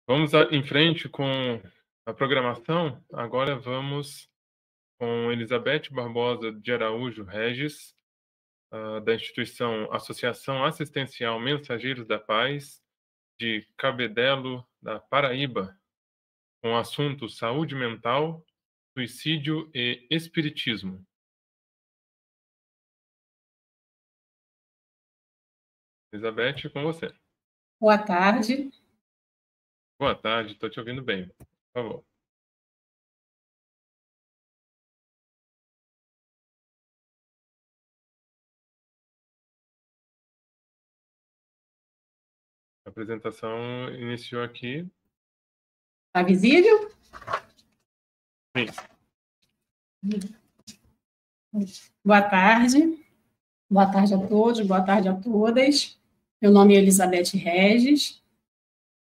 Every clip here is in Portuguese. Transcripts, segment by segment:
Vamos em frente com a programação. Agora vamos com Elizabeth Barbosa de Araújo Regis, da instituição Associação Assistencial Mensageiros da Paz, de Cabedelo, da Paraíba, com o assunto Saúde Mental, Suicídio e Espiritismo. Elizabeth, com você. Boa tarde. Boa tarde, estou te ouvindo bem. Por favor. A apresentação iniciou aqui. Está visível? Sim. Boa tarde. Boa tarde a todos, boa tarde a todas. Meu nome é Elizabeth Regis.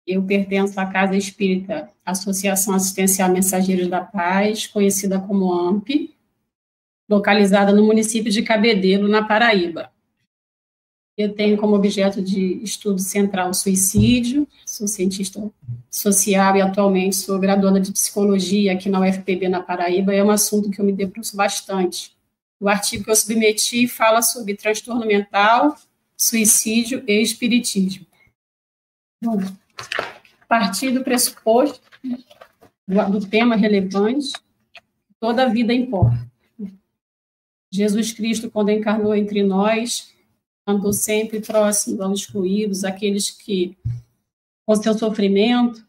Eu pertenço à Casa Espírita Associação Assistencial Mensageiros da Paz, conhecida como AMP, localizada no município de Cabedelo, na Paraíba. Eu tenho como objeto de estudo central o suicídio, sou cientista social e atualmente sou graduanda de psicologia aqui na UFPB, na Paraíba. É um assunto que eu me debruço bastante. O artigo que eu submeti fala sobre transtorno mental, suicídio e espiritismo. Bom, a partir do pressuposto do tema relevante, toda a vida importa. Jesus Cristo, quando encarnou entre nós, andou sempre próximo aos excluídos, aqueles que, com seu sofrimento,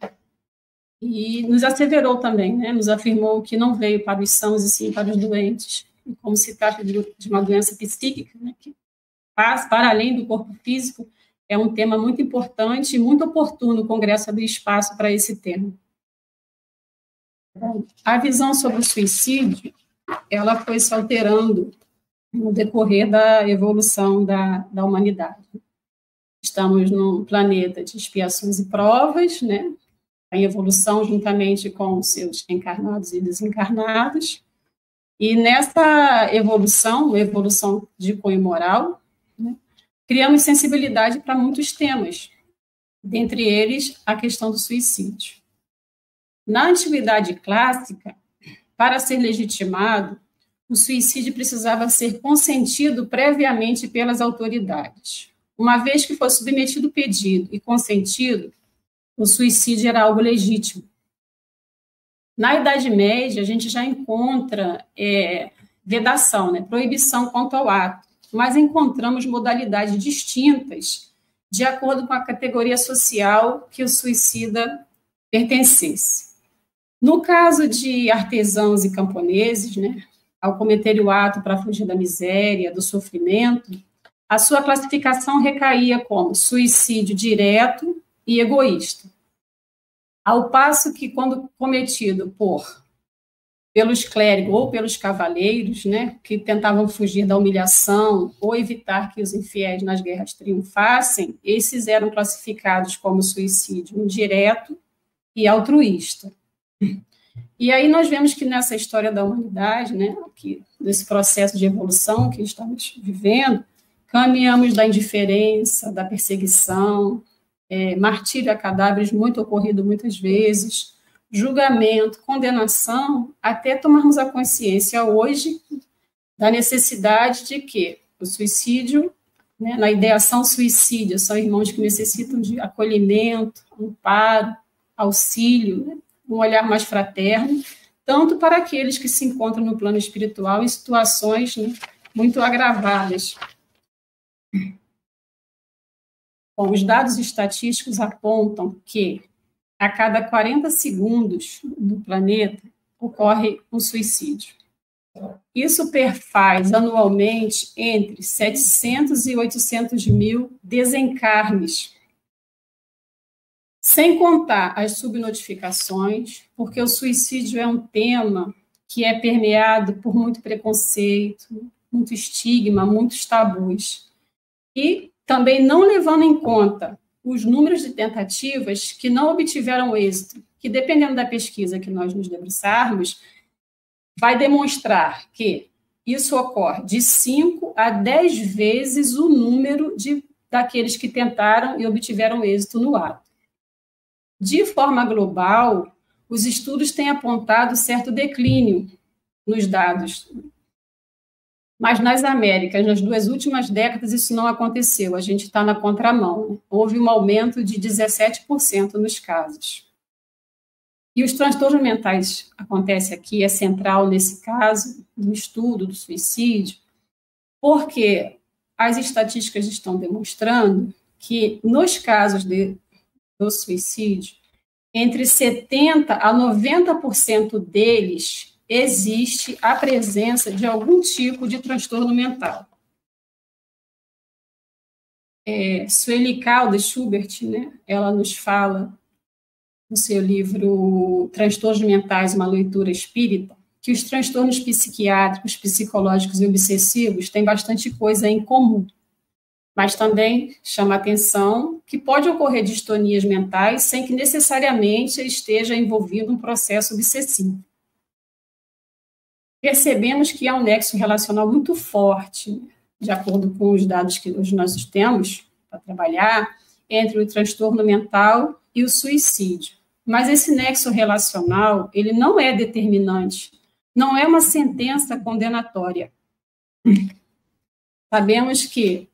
e nos asseverou também, né? Nos afirmou que não veio para os sãos e sim para os doentes. E como se trata de uma doença psíquica, né, que passa para além do corpo físico, é um tema muito importante e muito oportuno o Congresso abrir espaço para esse tema. A visão sobre o suicídio, ela foi se alterando no decorrer da evolução da humanidade. Estamos num planeta de expiações e provas, né? A evolução juntamente com os seus encarnados e desencarnados. E nessa evolução de cunho moral, né, criamos sensibilidade para muitos temas, dentre eles a questão do suicídio. Na antiguidade clássica, para ser legitimado, o suicídio precisava ser consentido previamente pelas autoridades. Uma vez que fosse submetido o pedido e consentido, o suicídio era algo legítimo. Na Idade Média, a gente já encontra vedação, né, proibição quanto ao ato, mas encontramos modalidades distintas de acordo com a categoria social que o suicida pertencesse. No caso de artesãos e camponeses, né, ao cometerem o ato para fugir da miséria, do sofrimento, a sua classificação recaía como suicídio direto e egoísta. Ao passo que, quando cometido pelos clérigos ou pelos cavaleiros, né, que tentavam fugir da humilhação ou evitar que os infiéis nas guerras triunfassem, esses eram classificados como suicídio indireto e altruísta. E aí nós vemos que nessa história da humanidade, né, que nesse processo de evolução que estamos vivendo, caminhamos da indiferença, da perseguição, martírio a cadáveres muito ocorrido muitas vezes, julgamento, condenação, até tomarmos a consciência hoje da necessidade de que o suicídio, né, na ideação suicídio, são irmãos que necessitam de acolhimento, amparo, auxílio, né, um olhar mais fraterno, tanto para aqueles que se encontram no plano espiritual em situações, né, muito agravadas. Bom, os dados estatísticos apontam que a cada 40 segundos no planeta ocorre um suicídio. Isso perfaz anualmente entre 700 e 800 mil desencarnes, sem contar as subnotificações, porque o suicídio é um tema que é permeado por muito preconceito, muito estigma, muitos tabus. E também não levando em conta os números de tentativas que não obtiveram êxito, que dependendo da pesquisa que nós nos debruçarmos, vai demonstrar que isso ocorre de 5 a 10 vezes o número daqueles que tentaram e obtiveram êxito no ato. de forma global, os estudos têm apontado certo declínio nos dados. Mas nas Américas, nas 2 últimas décadas, isso não aconteceu. A gente está na contramão. Houve um aumento de 17% nos casos. E os transtornos mentais, acontece aqui, é central nesse caso, do estudo do suicídio, porque as estatísticas estão demonstrando que, nos casos do suicídio, entre 70% a 90% deles existe a presença de algum tipo de transtorno mental. Sueli Caldas Schubert, né, ela nos fala, no seu livro Transtornos Mentais, uma leitura espírita, que os transtornos psiquiátricos, psicológicos e obsessivos têm bastante coisa em comum, mas também chama a atenção que pode ocorrer distonias mentais sem que necessariamente esteja envolvido um processo obsessivo. Percebemos que há um nexo relacional muito forte, de acordo com os dados que hoje nós temos para trabalhar, entre o transtorno mental e o suicídio. Mas esse nexo relacional, ele não é determinante, não é uma sentença condenatória. Sabemos que,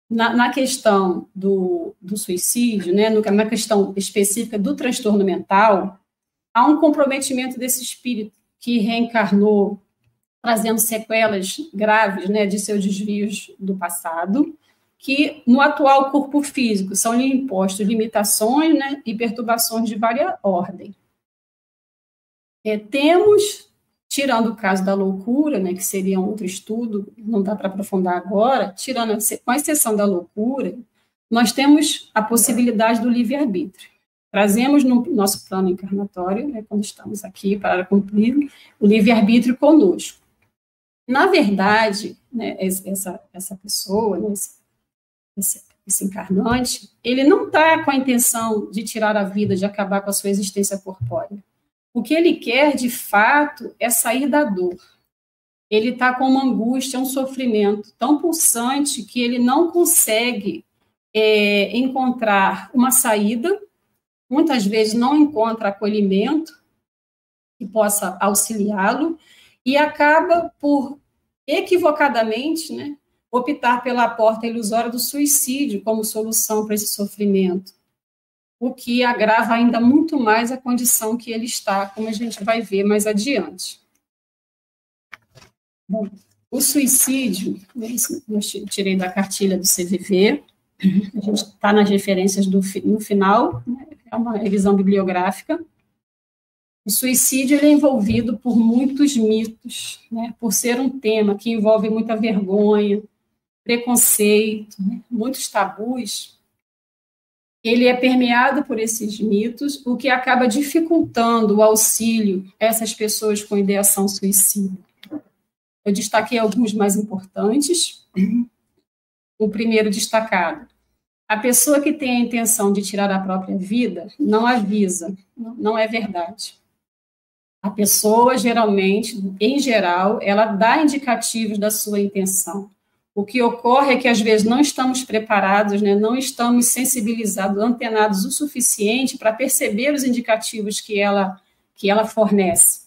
na questão do suicídio, né, na questão específica do transtorno mental, há um comprometimento desse espírito que reencarnou, trazendo sequelas graves, né, de seus desvios do passado, que no atual corpo físico são-lhe impostos limitações, né, e perturbações de várias ordens. Temos, tirando o caso da loucura, né, que seria um outro estudo, não dá para aprofundar agora, com exceção da loucura, nós temos a possibilidade do livre-arbítrio. Trazemos no nosso plano encarnatório, né, quando estamos aqui para cumprir, o livre-arbítrio conosco. Na verdade, né, essa pessoa, né, esse encarnante, ele não está com a intenção de tirar a vida, de acabar com a sua existência corpórea. O que ele quer, de fato, é sair da dor. Ele está com uma angústia, um sofrimento tão pulsante que ele não consegue encontrar uma saída, muitas vezes não encontra acolhimento que possa auxiliá-lo e acaba por, equivocadamente, né, optar pela porta ilusória do suicídio como solução para esse sofrimento, o que agrava ainda muito mais a condição que ele está, como a gente vai ver mais adiante. Bom, o suicídio, eu tirei da cartilha do CVV, a gente está nas referências no final, né, é uma revisão bibliográfica. O suicídio ele é envolvido por muitos mitos, né, por ser um tema que envolve muita vergonha, preconceito, né, muitos tabus. Ele é permeado por esses mitos, o que acaba dificultando o auxílio a essas pessoas com ideação suicida. Eu destaquei alguns mais importantes. O primeiro destacado: a pessoa que tem a intenção de tirar a própria vida não avisa, não é verdade. A pessoa, geralmente, em geral, ela dá indicativos da sua intenção. O que ocorre é que, às vezes, não estamos preparados, né, não estamos sensibilizados, antenados o suficiente para perceber os indicativos que ela fornece.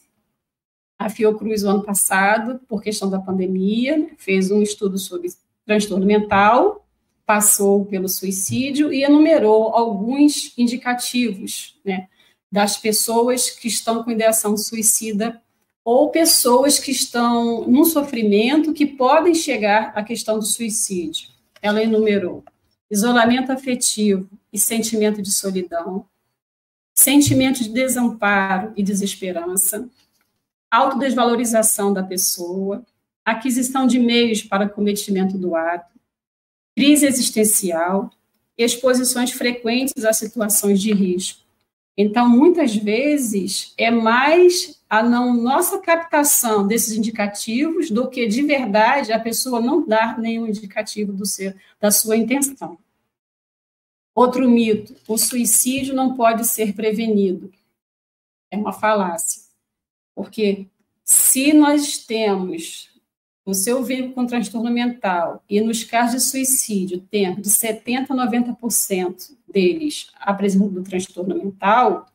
A Fiocruz, o ano passado, por questão da pandemia, fez um estudo sobre transtorno mental, passou pelo suicídio e enumerou alguns indicativos, né, das pessoas que estão com ideação suicida ou pessoas que estão num sofrimento que podem chegar à questão do suicídio. Ela enumerou isolamento afetivo e sentimento de solidão, sentimento de desamparo e desesperança, autodesvalorização da pessoa, aquisição de meios para cometimento do ato, crise existencial, exposições frequentes a situações de risco. Então, muitas vezes, é mais a nossa captação desses indicativos do que, de verdade, a pessoa não dar nenhum indicativo da sua intenção. Outro mito: o suicídio não pode ser prevenido. É uma falácia. Porque se nós temos o seu vínculo com transtorno mental, e nos casos de suicídio, tendo de 70% a 90% deles apresentando transtorno mental,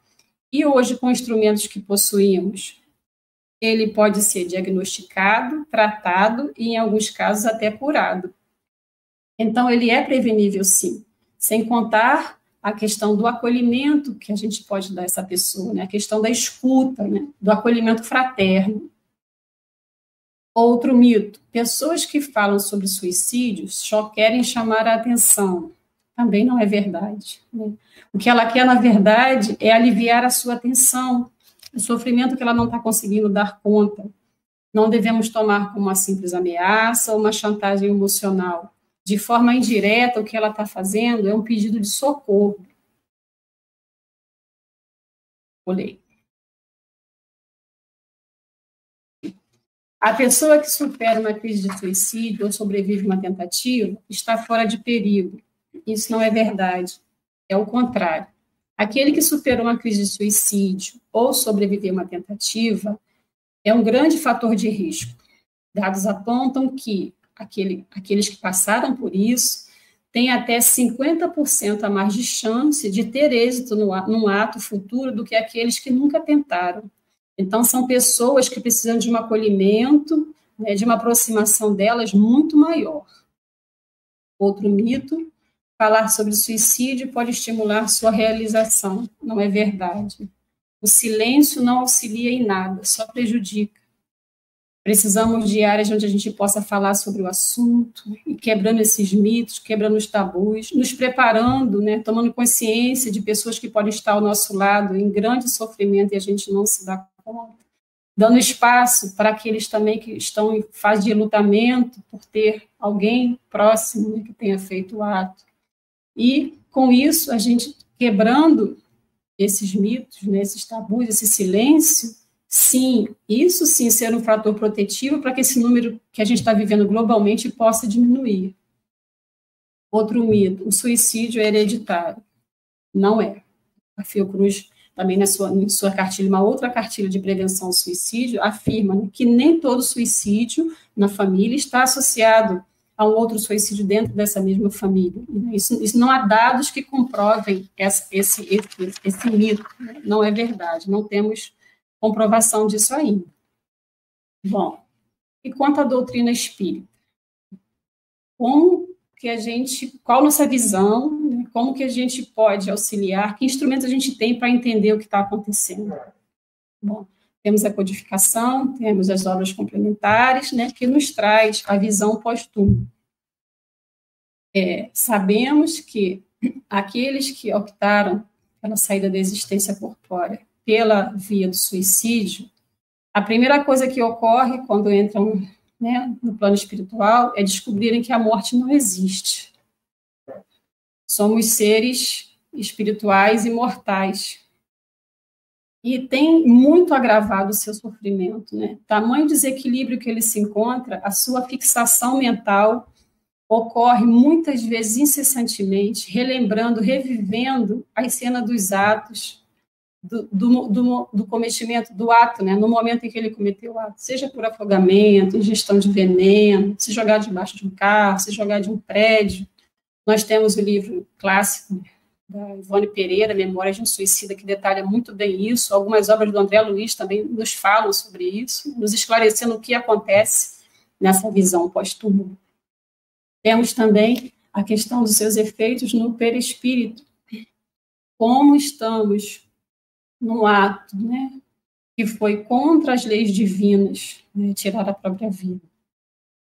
e hoje, com instrumentos que possuímos, ele pode ser diagnosticado, tratado e, em alguns casos, até curado. Então, ele é prevenível, sim, sem contar a questão do acolhimento que a gente pode dar a essa pessoa, né? A questão da escuta, né? Do acolhimento fraterno. Outro mito, pessoas que falam sobre suicídio só querem chamar a atenção. Também não é verdade, né? O que ela quer, na verdade, é aliviar a sua atenção, o sofrimento que ela não está conseguindo dar conta. Não devemos tomar como uma simples ameaça ou uma chantagem emocional. De forma indireta, o que ela está fazendo é um pedido de socorro. Olhei. A pessoa que supera uma crise de suicídio ou sobrevive a uma tentativa está fora de perigo. Isso não é verdade. É o contrário. Aquele que superou uma crise de suicídio ou sobreviveu a uma tentativa é um grande fator de risco. Dados apontam que aqueles que passaram por isso têm até 50% a mais de chance de ter êxito num ato futuro do que aqueles que nunca tentaram. Então, são pessoas que precisam de um acolhimento, né, de uma aproximação delas muito maior. Outro mito, falar sobre suicídio pode estimular sua realização. Não é verdade. O silêncio não auxilia em nada, só prejudica. Precisamos de áreas onde a gente possa falar sobre o assunto, e quebrando esses mitos, quebrando os tabus, nos preparando, né, tomando consciência de pessoas que podem estar ao nosso lado em grande sofrimento e a gente não se dá conta, dando espaço para aqueles também que estão em fase de lutamento por ter alguém próximo, né, que tenha feito o ato. E, com isso, a gente quebrando esses mitos, né, esses tabus, esse silêncio, sim, isso sim ser um fator protetivo para que esse número que a gente está vivendo globalmente possa diminuir. Outro mito, o suicídio é hereditário. Não é. A Fiocruz, também em sua cartilha, uma outra cartilha de prevenção ao suicídio, afirma, né, que nem todo suicídio na família está associado a um outro suicídio dentro dessa mesma família. Isso não há dados que comprovem esse mito, né? Não é verdade, não temos comprovação disso ainda. Bom, e quanto à doutrina espírita? Qual a nossa visão, né? Como que a gente pode auxiliar, que instrumentos a gente tem para entender o que está acontecendo? Bom, temos a codificação, temos as obras complementares, né, que nos traz a visão pós-túmulo. Sabemos que aqueles que optaram pela saída da existência corpórea pela via do suicídio, a primeira coisa que ocorre quando entram, né, no plano espiritual é descobrirem que a morte não existe. Somos seres espirituais imortais. E tem muito agravado o seu sofrimento, né? Tamanho desequilíbrio que ele se encontra, a sua fixação mental ocorre muitas vezes incessantemente, relembrando, revivendo as cenas dos atos, do cometimento do ato, né? No momento em que ele cometeu o ato, seja por afogamento, ingestão de veneno, se jogar debaixo de um carro, se jogar de um prédio. Nós temos o livro clássico da Ivone Pereira, Memórias de um Suicida, que detalha muito bem isso. Algumas obras do André Luiz também nos falam sobre isso, nos esclarecendo o que acontece nessa visão pós-túmulo. Temos também a questão dos seus efeitos no perispírito. Como estamos num ato, né, que foi contra as leis divinas, né, tirar a própria vida.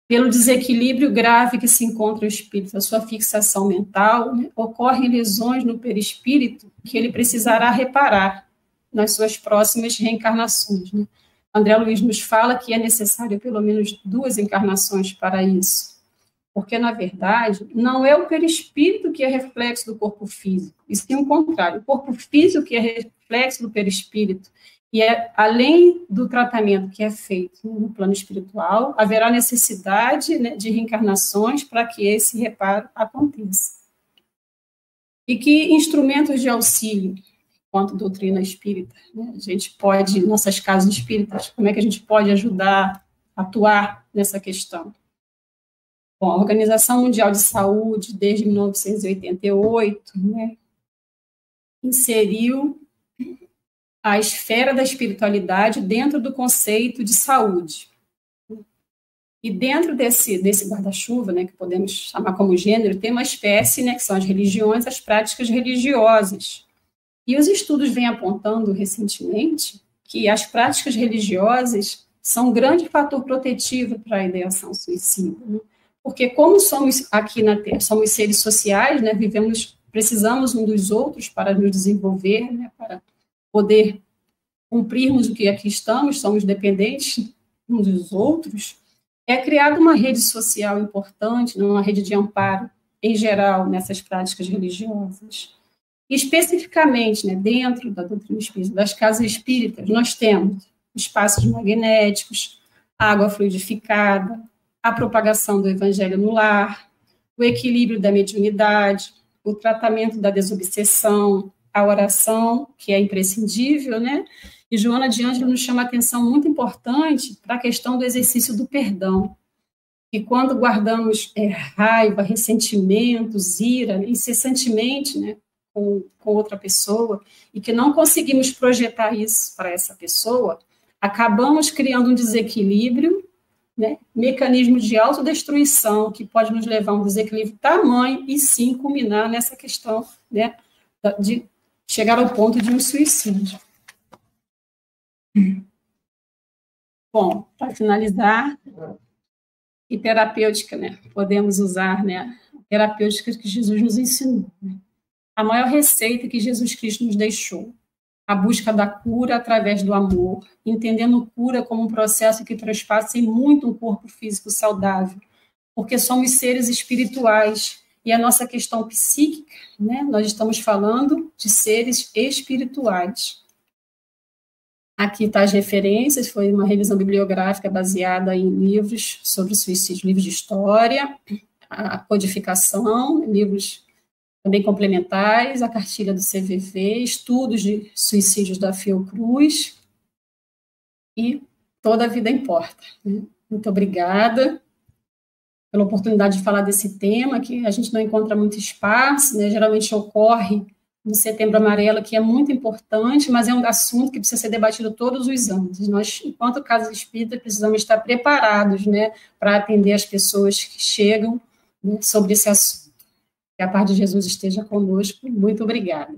Pelo desequilíbrio grave que se encontra o espírito, a sua fixação mental, né, ocorrem lesões no perispírito que ele precisará reparar nas suas próximas reencarnações, né? André Luiz nos fala que é necessário pelo menos 2 encarnações para isso. Porque, na verdade, não é o perispírito que é reflexo do corpo físico, e sim o contrário. O corpo físico que é reflexo do perispírito. E, além do tratamento que é feito no plano espiritual, haverá necessidade, né, de reencarnações para que esse reparo aconteça. E que instrumentos de auxílio, quanto doutrina espírita, né, a gente pode, nossas casas espíritas, como é que a gente pode ajudar atuar nessa questão? Bom, a Organização Mundial de Saúde, desde 1988, né, inseriu a esfera da espiritualidade dentro do conceito de saúde. E dentro desse guarda-chuva, né, que podemos chamar como gênero, tem uma espécie, né, que são as religiões, as práticas religiosas. E os estudos vêm apontando recentemente que as práticas religiosas são um grande fator protetivo para a ideação suicida, né? Porque como somos aqui na Terra, somos seres sociais, né, precisamos uns dos outros para nos desenvolver, né, para poder cumprirmos o que aqui estamos, somos dependentes uns dos outros, é criada uma rede social importante, uma rede de amparo, em geral, nessas práticas religiosas. E, especificamente, né, dentro da doutrina espírita, das casas espíritas, nós temos espaços magnéticos, água fluidificada, a propagação do evangelho no lar, o equilíbrio da mediunidade, o tratamento da desobsessão, a oração, que é imprescindível, né? E Joana de Ângelo nos chama a atenção muito importante para a questão do exercício do perdão. E quando guardamos raiva, ressentimentos, ira, incessantemente, né, com outra pessoa, e que não conseguimos projetar isso para essa pessoa, acabamos criando um desequilíbrio, né, mecanismo de autodestruição que pode nos levar a um desequilíbrio tamanho e sim culminar nessa questão, né, de chegar ao ponto de um suicídio. Bom, para finalizar, e terapêutica, né, podemos usar, né, a terapêutica que Jesus nos ensinou, né, a maior receita que Jesus Cristo nos deixou, a busca da cura através do amor, entendendo cura como um processo que transpassa em muito um corpo físico saudável, porque somos seres espirituais, e a nossa questão psíquica, né, nós estamos falando de seres espirituais. Aqui estão as referências, foi uma revisão bibliográfica baseada em livros sobre suicídio, livros de história, a codificação, livros também complementares, a cartilha do CVV, estudos de suicídios da Fiocruz e Toda a Vida Importa. Muito obrigada pela oportunidade de falar desse tema, que a gente não encontra muito espaço, né? Geralmente ocorre no Setembro Amarelo, que é muito importante, mas é um assunto que precisa ser debatido todos os anos. Nós, enquanto Casa Espírita, precisamos estar preparados, né, para atender as pessoas que chegam, né, sobre esse assunto. Que a paz de Jesus esteja conosco. Muito obrigada.